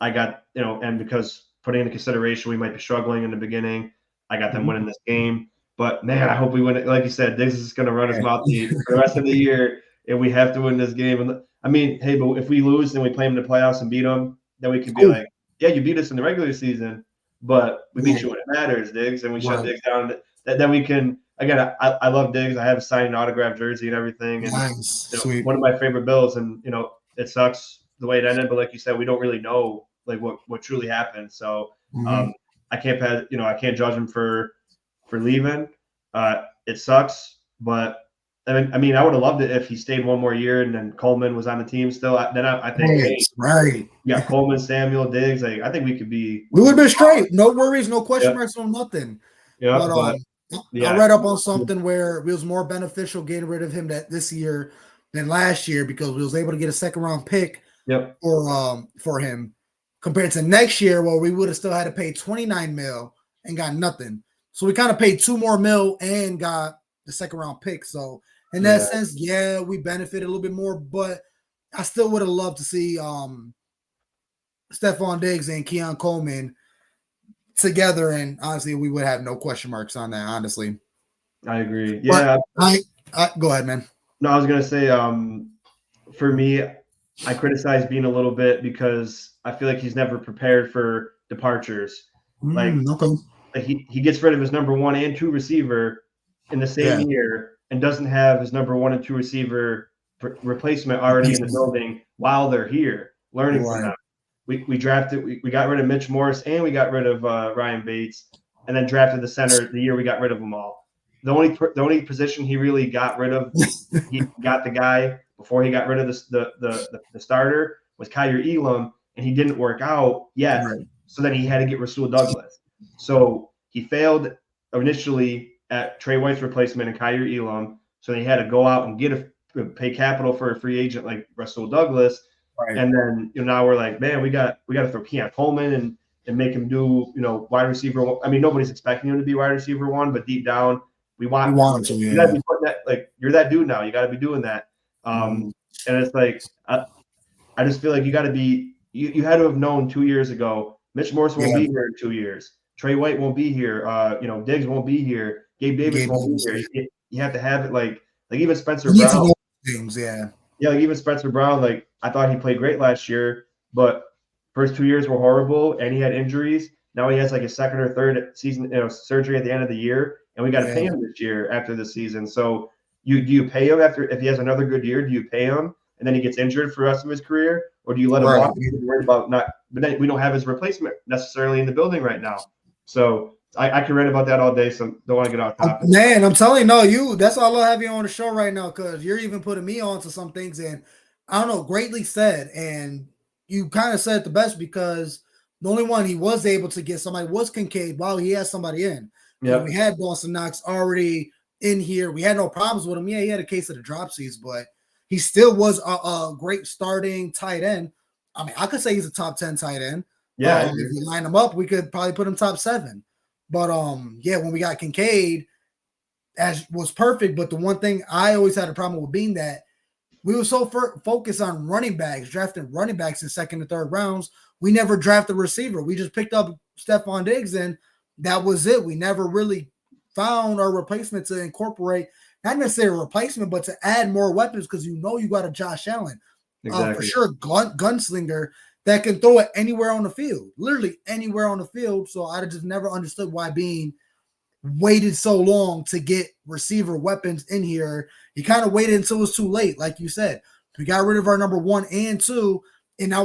I got and because putting into consideration we might be struggling in the beginning, I got them winning this game. But man, I hope we win it. Like you said, Diggs is going to run his mouth for the rest of the year, and we have to win this game. And I mean, hey, but if we lose and we play them in the playoffs and beat them, then we could be Cool. like, yeah, you beat us in the regular season, but we beat Right. you when it matters, Diggs, and we shut Right. Diggs down. Then we can again. I love Diggs. I have a signed autograph jersey and everything, and Nice. Sweet. one of my favorite Bills. And it sucks the way it ended, but like you said, we don't really know like what truly happened. So I can't I can't judge him for leaving. It sucks, but I mean, I would have loved it if he stayed one more year and then Coleman was on the team still. Then I think, hey, right. you got Coleman, Samuel, Diggs. Like, I think we could be. We would have been straight. No worries, no question Yeah. marks, no nothing. Yeah, But yeah. I read up on something where it was more beneficial getting rid of him this year than last year because we was able to get a second round pick Yep. for him compared to next year where we would have still had to pay 29 mil and got nothing. So we kind of paid 2 more mil and got the second round pick. So in that sense, yeah, we benefited a little bit more, but I still would have loved to see Stephon Diggs and Keon Coleman together, and honestly, we would have no question marks on that. Honestly, I agree. Yeah, but I go ahead, man. No, I was gonna say, for me, I criticize Bean a little bit because I feel like he's never prepared for departures. Okay. Like he gets rid of his number 1 and 2 receiver in the same year and doesn't have his number 1 and 2 receiver replacement already in the building while they're here learning from them. We drafted, we got rid of Mitch Morris and we got rid of Ryan Bates, and then drafted the center the year we got rid of them all. The only position he really got rid of, he got the guy before he got rid of the starter, was Kyrie Elam, and he didn't work out yet. Right. So then he had to get Rasul Douglas. So he failed initially at Trey White's replacement and Kyrie Elam. So he had to go out and pay capital for a free agent like Rasul Douglas. Right. And then now we're like, man, we got to throw Keon Coleman and make him do wide receiver. I mean, nobody's expecting him to be wide receiver 1, but deep down we want him to. You gotta be putting that, like, you're that dude now. You got to be doing that. And it's like I just feel like you got to be. You had to have known 2 years ago. Mitch Morris won't be here in 2 years. Trey White won't be here. Diggs won't be here. Gabe Davis won't be here. You have to have it like even Spencer Brown. Things, yeah, like even Spencer Brown. Like, I thought he played great last year, but first 2 years were horrible, and he had injuries. Now he has like a second or third season surgery at the end of the year, and we got to pay him this year after the season. So do you pay him if he has another good year? Do you pay him and then he gets injured for the rest of his career, or do you let him walk? Worried about not, but then we don't have his replacement necessarily in the building right now. So I can read about that all day, so don't want to get off topic. Man, I'm telling you, that's why I love having you on the show right now, because you're even putting me on to some things, and I don't know, greatly said. And you kind of said it the best, because the only one he was able to get somebody was Kincaid while he had somebody in. Yeah, we had Dawson Knox already in here. We had no problems with him. Yeah, he had a case of the dropsies, but he still was a great starting tight end. I mean, I could say he's a top 10 tight end. Yeah, if we line him up, we could probably put him top 7. But yeah, when we got Kincaid, as was perfect. But the one thing I always had a problem with being that we were so focused on running backs, drafting running backs in second and third rounds. We never drafted a receiver. We just picked up Stephon Diggs, and that was it. We never really found our replacement to incorporate, not necessarily a replacement, but to add more weapons, because you got a Josh Allen, for sure, gunslinger that can throw it anywhere on the field, literally anywhere on the field. So I just never understood why Bean waited so long to get receiver weapons in here. He kind of waited until it was too late, like you said. We got rid of our number 1 and 2, and now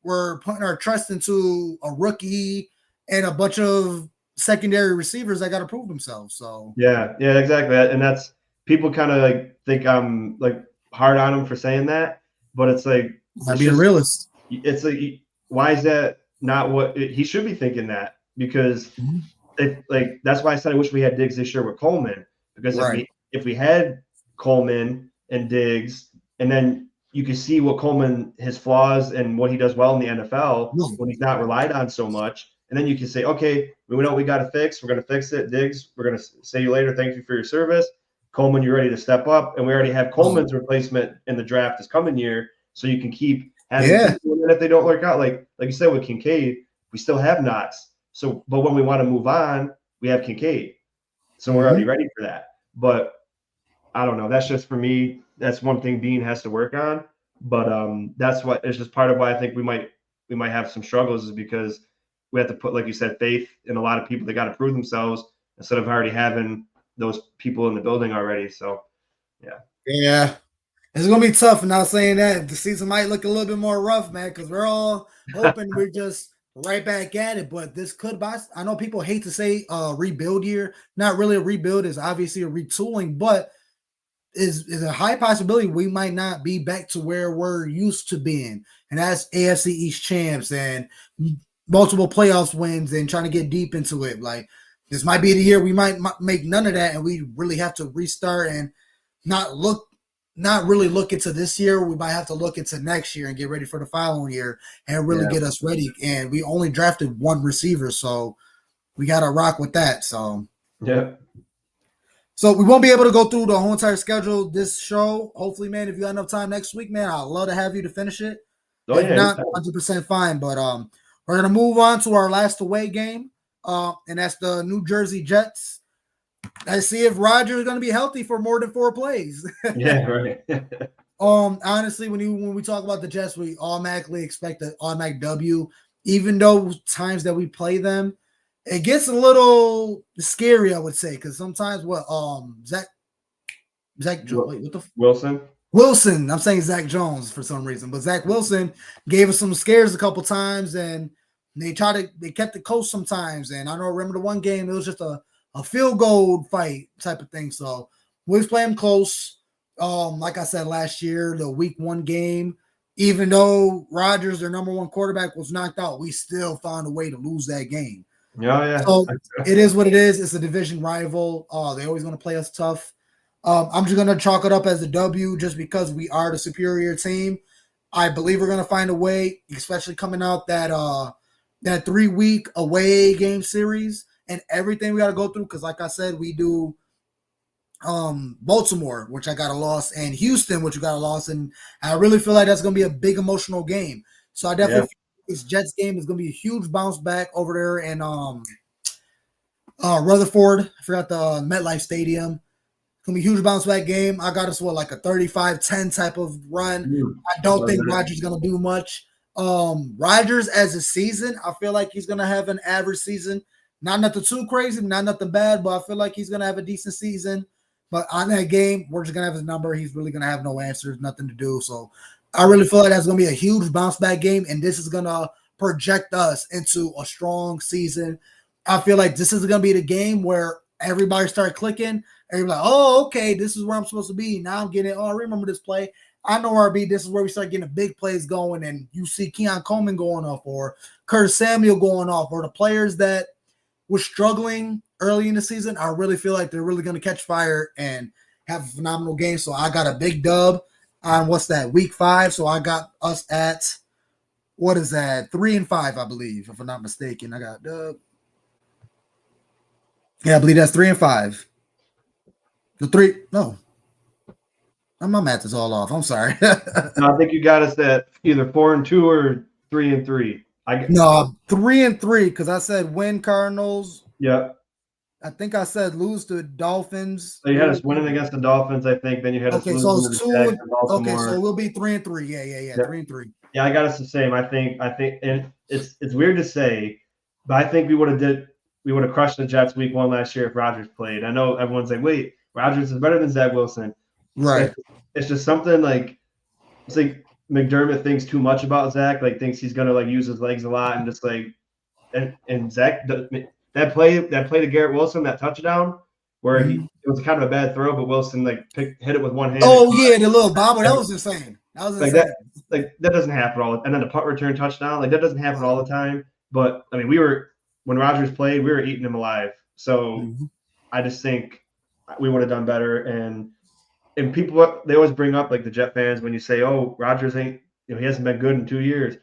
we're putting our trust into a rookie and a bunch of secondary receivers that got to prove themselves. So yeah, exactly. And that's, people kind of like think I'm like hard on him for saying that, but it's like, I'd be a realist. It's like, why is that not what he should be thinking? That because that's why I said I wish we had Diggs this year with Coleman, because if we had Coleman and Diggs, and then you can see what Coleman, his flaws and what he does well in the NFL when he's not relied on so much, and then you can say, okay, we know what we got to fix. We're going to fix it. Diggs, we're going to say you later. Thank you for your service. Coleman, you're ready to step up, and we already have Coleman's replacement in the draft this coming year, so you can keep. And if they don't work out, like you said with Kincaid, we still have Knox. So, but when we want to move on, we have Kincaid. So we're already ready for that. But I don't know. That's just for me. That's one thing Bean has to work on. But that's what it's just part of why I think we might we might have some struggles is because we have to put, like you said, faith in a lot of people that got to prove themselves instead of already having those people in the building already. So, yeah. Yeah. It's gonna be tough. And not saying that the season might look a little bit more rough, man, because we're all hoping we're just right back at it. But this could buy. I know people hate to say rebuild year. Not really a rebuild. Is obviously a retooling, but is a high possibility we might not be back to where we're used to being, and that's AFC East champs and multiple playoffs wins and trying to get deep into it. Like this might be the year we might make none of that, and we really have to restart and not look not really look into this year. We might have to look into next year and get ready for the following year and really Yeah. get us ready. And we only drafted one receiver, so we got to rock with that. Yeah. So we won't be able to go through the whole entire schedule this show. Hopefully, man, if you got enough time next week, man, I'd love to have you to finish it. Oh, If yeah. not, Anytime. 100% fine. But we're gonna move on to our last away game, and that's the New Jersey Jets. Let's see if Rodgers is gonna be healthy for more than 4 plays. Yeah, right. Honestly, when we talk about the Jets, we automatically expect an automatic W. Even though times that we play them, it gets a little scary, I would say, because sometimes what Zach wait, what the Wilson. Wilson, I'm saying Zach Jones for some reason, but Zach Wilson gave us some scares a couple times, and they kept it close sometimes. And I don't remember the one game, it was just a field goal fight type of thing. So we was playing close. Like I said last year, the week 1 game, even though Rodgers, their number 1 quarterback, was knocked out, we still found a way to lose that game. Yeah, yeah. So it is what it is. It's a division rival. They're always going to play us tough. I'm just going to chalk it up as a W just because we are the superior team. I believe we're going to find a way, especially coming out that 3-week away game series and everything we got to go through. Because like I said, we do Baltimore, which I got a loss, and Houston, which we got a loss, and I really feel like that's going to be a big emotional game. So I definitely feel this Jets game is going to be a huge bounce back over there in Rutherford. I forgot the MetLife Stadium. It's going to be a huge bounce back game. I got us like a 35-10 type of run. I don't think Rodgers is going to do much. Rodgers as a season, I feel like he's going to have an average season. Not nothing too crazy, not nothing bad, but I feel like he's going to have a decent season. But on that game, we're just going to have his number. He's really going to have no answers, nothing to do. So I really feel like that's going to be a huge bounce back game, and this is going to project us into a strong season. I feel like this is going to be the game where everybody start clicking. Everybody like, oh, okay, this is where I'm supposed to be. Now I'm getting it. Oh, I remember this play. I know where I be. This is where we start getting the big plays going, and you see Keon Coleman going off, or Curtis Samuel going off, or the players that were struggling early in the season. I really feel like they're really going to catch fire and have a phenomenal game. So I got a big dub on week 5. So I got us at 3-5, I believe, if I'm not mistaken. I got dub. Yeah, I believe that's 3-5. My math is all off. I'm sorry. No, I think you got us at either 4-2 or 3-3. No, 3-3 because I said win Cardinals. Yeah. I think I said lose to Dolphins. So you had us winning against the Dolphins, I think. Then you had us losing to the Jags and Baltimore. Okay, so we'll be 3-3. Yeah. 3-3. Yeah, I got us the same. I think, and it's weird to say, but I think we would have crushed the Jets week 1 last year if Rodgers played. I know everyone's like, wait, Rodgers is better than Zach Wilson. Right. It's just something like it's like McDermott thinks too much about Zach, like thinks he's gonna like use his legs a lot and just like and Zach that play to Garrett Wilson, that touchdown where it was kind of a bad throw, but Wilson like hit it with one hand. Oh yeah, the little bobble, that was insane. That doesn't happen all. And then the punt return touchdown, like that doesn't happen all the time. But I mean, when Rodgers played, we were eating him alive. So I just think we would have done better. And people, they always bring up like the Jet fans when you say, "Oh, Rodgers ain't, he hasn't been good in 2 years."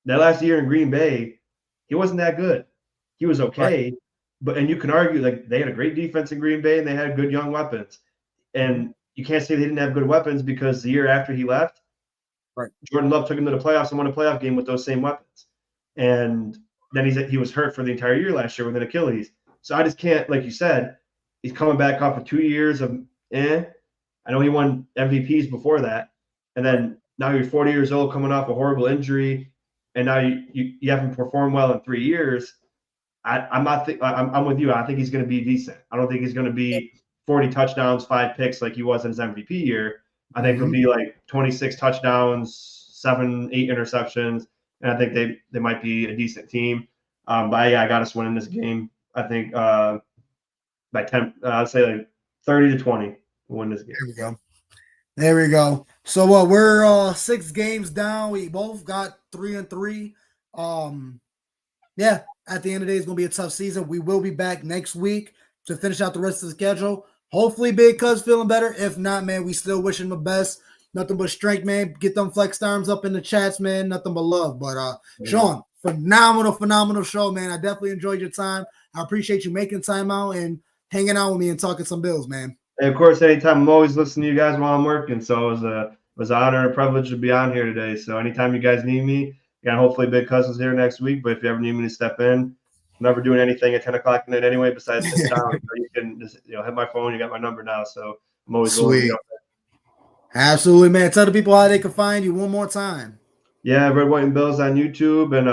That last year in Green Bay, he wasn't that good. He was okay, and you can argue like they had a great defense in Green Bay and they had good young weapons. And you can't say they didn't have good weapons because the year after he left, Jordan Love took him to the playoffs and won a playoff game with those same weapons. And then he was hurt for the entire year last year with an Achilles. So I just can't, like you said, he's coming back off of 2 years of I know he won MVPs before that. And then now you're 40 years old coming off a horrible injury. and now you haven't performed well in 3 years. I'm with you. I think he's going to be decent. I don't think he's going to be 40 touchdowns, 5 picks like he was in his MVP year. I think he'll be like 26 touchdowns, 7, 8 interceptions, and I think they might be a decent team. But yeah, I got us winning this game. I think by 10, I'd say like 30-20 we'll win this game. There we go. There we go. So what? We're 6 games down. We both got 3-3. Yeah. At the end of the day, it's gonna be a tough season. We will be back next week to finish out the rest of the schedule. Hopefully, Big Cuz feeling better. If not, man, we still wish him the best. Nothing but strength, man. Get them flex arms up in the chats, man. Nothing but love. But Shawn, phenomenal show, man. I definitely enjoyed your time. I appreciate you making time out and hanging out with me and talking some Bills, man. And of course, anytime I'm always listening to you guys while I'm working. So it was an honor and a privilege to be on here today. So anytime you guys need me, yeah, hopefully Big Cuz is here next week. But if you ever need me to step in, I'm never doing anything at 10 o'clock at night anyway, besides sit down. So you can just hit my phone. You got my number now. So I'm always sweet. Absolutely, man. Tell the people how they can find you one more time. Yeah, Red, White, and Bills on YouTube, and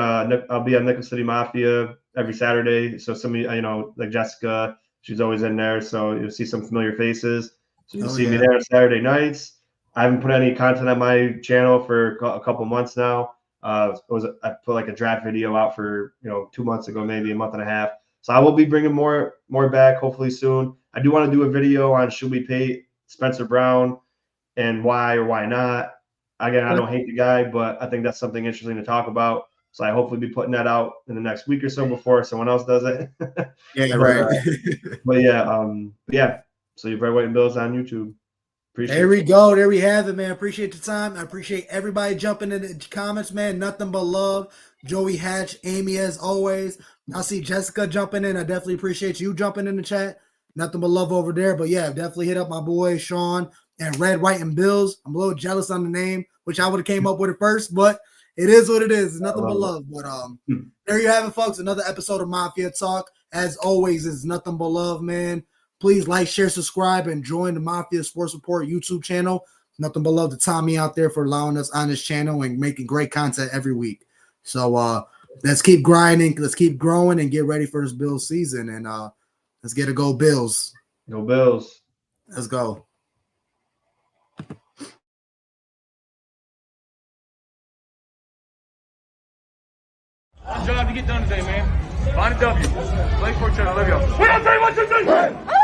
I'll be on Nickel City Mafia every Saturday. So some of you, like Jessica, she's always in there. So you'll see some familiar faces. So you'll see me there on Saturday nights. I haven't put any content on my channel for a couple months now. I put like a draft video out for 2 months ago, maybe a month and a half. So I will be bringing more back hopefully soon. I do want to do a video on should we pay Spencer Brown and why or why not. Again, I don't hate the guy, but I think that's something interesting to talk about. So I hopefully be putting that out in the next week or so before someone else does it. Yeah, right. But yeah. So you've Red, White, and Bills on YouTube. There we go. There we have it, man. Appreciate the time. I appreciate everybody jumping in the comments, man. Nothing but love. Joey Hatch, Amy, as always. I see Jessica jumping in. I definitely appreciate you jumping in the chat. Nothing but love over there. But yeah, definitely hit up my boy Shawn and Red, White, and Bills. I'm a little jealous on the name, which I would have came up with it first, but it is what it is. It's nothing but love. But there you have it, folks. Another episode of Mafia Talk. As always, it's nothing but love, man. Please like, share, subscribe, and join the Mafia Sports Report YouTube channel. Nothing but love to Tommy out there for allowing us on this channel and making great content every week. So let's keep grinding, let's keep growing, and get ready for this Bills season. And let's get a go Bills. Go Bills. Let's go. One job to get done today, man. Find a W. Play for each other. Love y'all. 1, 2, 3, 1, 2, 3.